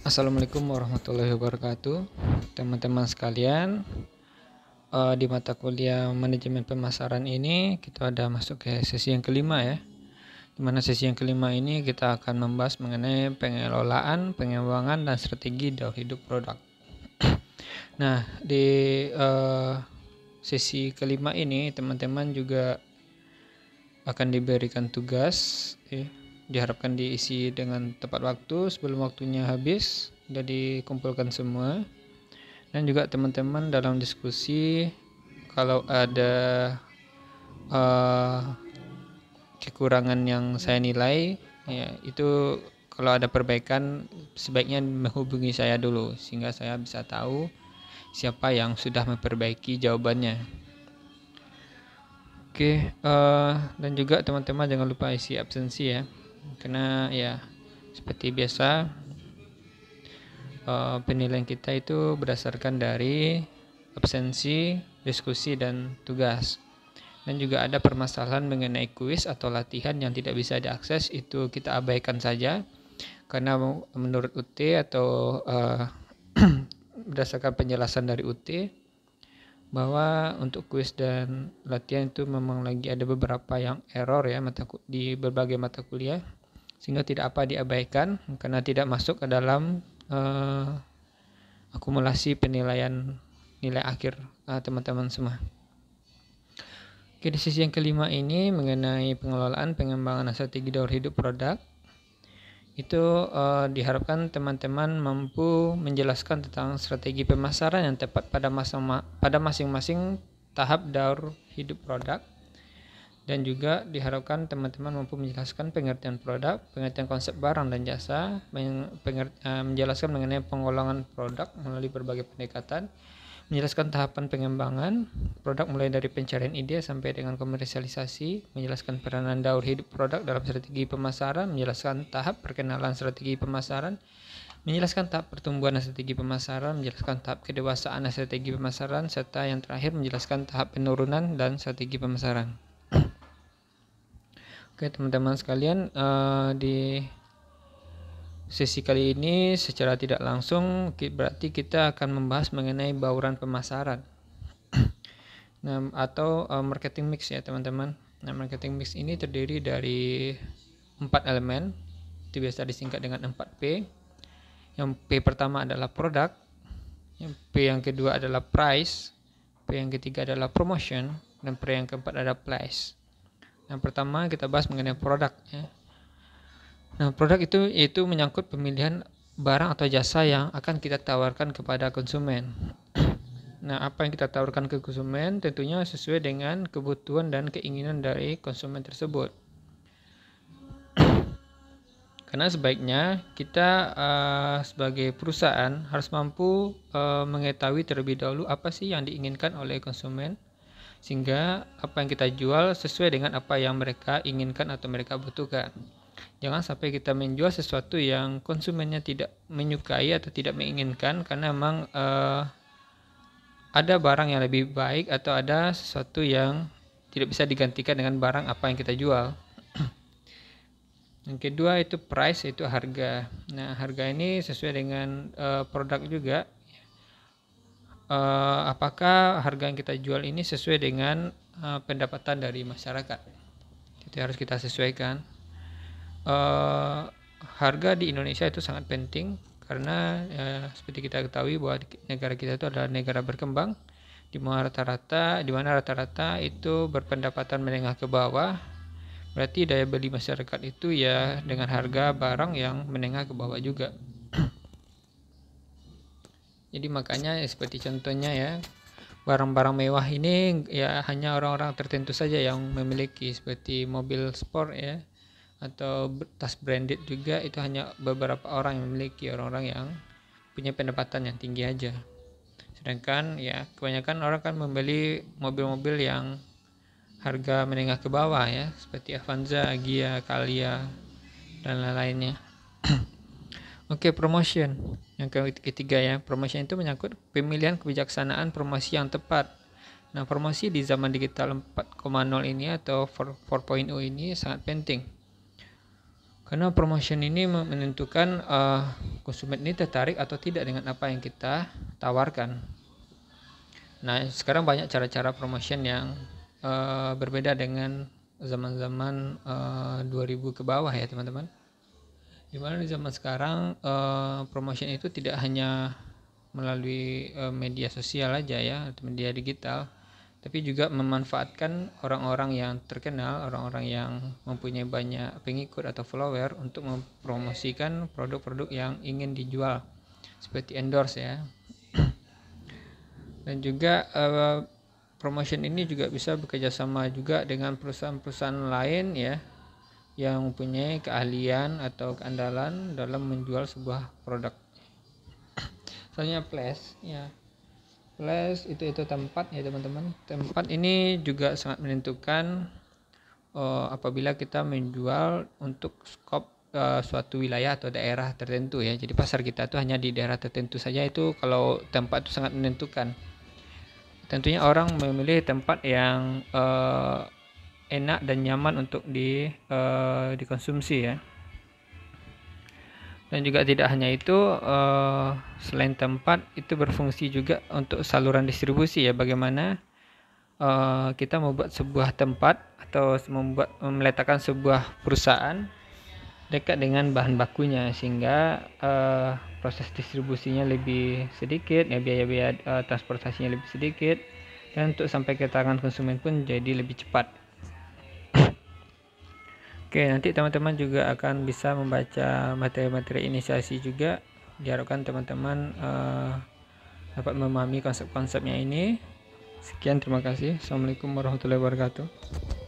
Assalamualaikum warahmatullahi wabarakatuh, teman-teman sekalian. Di mata kuliah manajemen pemasaran ini kita ada masuk ke sesi yang kelima ya. Dimana sesi yang kelima ini kita akan membahas mengenai pengelolaan, pengembangan, dan strategi daur hidup produk. Nah, di sesi kelima ini teman-teman juga akan diberikan tugas ya. Diharapkan diisi dengan tepat waktu sebelum waktunya habis, sudah dikumpulkan semua. Dan juga teman-teman dalam diskusi kalau ada kekurangan yang saya nilai ya, itu kalau ada perbaikan sebaiknya menghubungi saya dulu sehingga saya bisa tahu siapa yang sudah memperbaiki jawabannya. Oke, dan juga teman-teman jangan lupa isi absensi ya, karena ya seperti biasa penilaian kita itu berdasarkan dari absensi, diskusi, dan tugas. Dan juga ada permasalahan mengenai kuis atau latihan yang tidak bisa diakses, itu kita abaikan saja karena menurut UT atau berdasarkan penjelasan dari UT bahwa untuk kuis dan latihan itu memang lagi ada beberapa yang error ya di berbagai mata kuliah, sehingga tidak apa diabaikan karena tidak masuk ke dalam akumulasi penilaian nilai akhir teman-teman semua. Oke, di sisi yang kelima ini mengenai pengelolaan, pengembangan, dan strategi daur hidup produk. Itu diharapkan teman-teman mampu menjelaskan tentang strategi pemasaran yang tepat pada masing-masing tahap daur hidup produk. Dan juga diharapkan teman-teman mampu menjelaskan pengertian produk, pengertian konsep barang dan jasa, menjelaskan mengenai pengembangan produk melalui berbagai pendekatan, menjelaskan tahapan pengembangan produk mulai dari pencarian ide sampai dengan komersialisasi, menjelaskan peranan daur hidup produk dalam strategi pemasaran, menjelaskan tahap perkenalan strategi pemasaran, menjelaskan tahap pertumbuhan strategi pemasaran, menjelaskan tahap kedewasaan strategi pemasaran, serta yang terakhir menjelaskan tahap penurunan dan strategi pemasaran. Oke teman-teman sekalian, di sesi kali ini secara tidak langsung berarti kita akan membahas mengenai bauran pemasaran atau marketing mix ya teman-teman. Nah, marketing mix ini terdiri dari 4 elemen, itu biasa disingkat dengan 4P. Yang P pertama adalah produk, P yang kedua adalah price, P yang ketiga adalah promotion, dan P yang keempat adalah place. Yang pertama kita bahas mengenai produk ya. Nah, produk itu menyangkut pemilihan barang atau jasa yang akan kita tawarkan kepada konsumen. Nah, apa yang kita tawarkan ke konsumen tentunya sesuai dengan kebutuhan dan keinginan dari konsumen tersebut. Karena sebaiknya kita sebagai perusahaan harus mampu mengetahui terlebih dahulu apa sih yang diinginkan oleh konsumen, sehingga apa yang kita jual sesuai dengan apa yang mereka inginkan atau mereka butuhkan. Jangan sampai kita menjual sesuatu yang konsumennya tidak menyukai atau tidak menginginkan karena memang ada barang yang lebih baik atau ada sesuatu yang tidak bisa digantikan dengan barang apa yang kita jual. Yang kedua itu price, itu harga. Nah, harga ini sesuai dengan produk juga. Apakah harga yang kita jual ini sesuai dengan pendapatan dari masyarakat, itu harus kita sesuaikan. Harga di Indonesia itu sangat penting karena seperti kita ketahui bahwa negara kita itu adalah negara berkembang di mana rata-rata itu berpendapatan menengah ke bawah, berarti daya beli masyarakat itu ya dengan harga barang yang menengah ke bawah juga. Jadi makanya seperti contohnya ya, barang-barang mewah ini ya hanya orang-orang tertentu saja yang memiliki, seperti mobil sport ya, atau tas branded juga itu hanya beberapa orang yang memiliki, orang-orang yang punya pendapatan yang tinggi aja. Sedangkan ya kebanyakan orang kan membeli mobil-mobil yang harga menengah ke bawah ya, seperti Avanza, Gia, Calya, dan lain-lainnya. Oke, promotion. Yang ketiga ya, promotion itu menyangkut pemilihan kebijaksanaan promosi yang tepat. Nah, promosi di zaman digital 4.0 ini atau 4.0 ini sangat penting. Karena promotion ini menentukan konsumen ini tertarik atau tidak dengan apa yang kita tawarkan. Nah, sekarang banyak cara-cara promotion yang berbeda dengan zaman-zaman 2000 ke bawah ya teman-teman. Dimana di zaman sekarang promotion itu tidak hanya melalui media sosial aja ya, atau media digital, tapi juga memanfaatkan orang-orang yang terkenal, orang-orang yang mempunyai banyak pengikut atau follower untuk mempromosikan produk-produk yang ingin dijual, seperti endorse ya. Dan juga promotion ini juga bisa bekerja sama juga dengan perusahaan-perusahaan lain ya, yang mempunyai keahlian atau keandalan dalam menjual sebuah produk. Misalnya Flash ya. Flash itu tempat ya teman-teman. Tempat ini juga sangat menentukan apabila kita menjual untuk skop suatu wilayah atau daerah tertentu ya. Jadi pasar kita itu hanya di daerah tertentu saja, itu kalau tempat itu sangat menentukan. Tentunya orang memilih tempat yang enak dan nyaman untuk dikonsumsi ya. Dan juga tidak hanya itu, selain tempat itu berfungsi juga untuk saluran distribusi ya. Bagaimana kita membuat sebuah tempat atau meletakkan sebuah perusahaan dekat dengan bahan bakunya, sehingga proses distribusinya lebih sedikit ya, biaya-biaya transportasinya lebih sedikit, dan untuk sampai ke tangan konsumen pun jadi lebih cepat. Oke, nanti teman-teman juga akan bisa membaca materi-materi inisiasi juga. Diharapkan teman-teman dapat memahami konsep-konsepnya ini. Sekian, terima kasih. Assalamualaikum warahmatullahi wabarakatuh.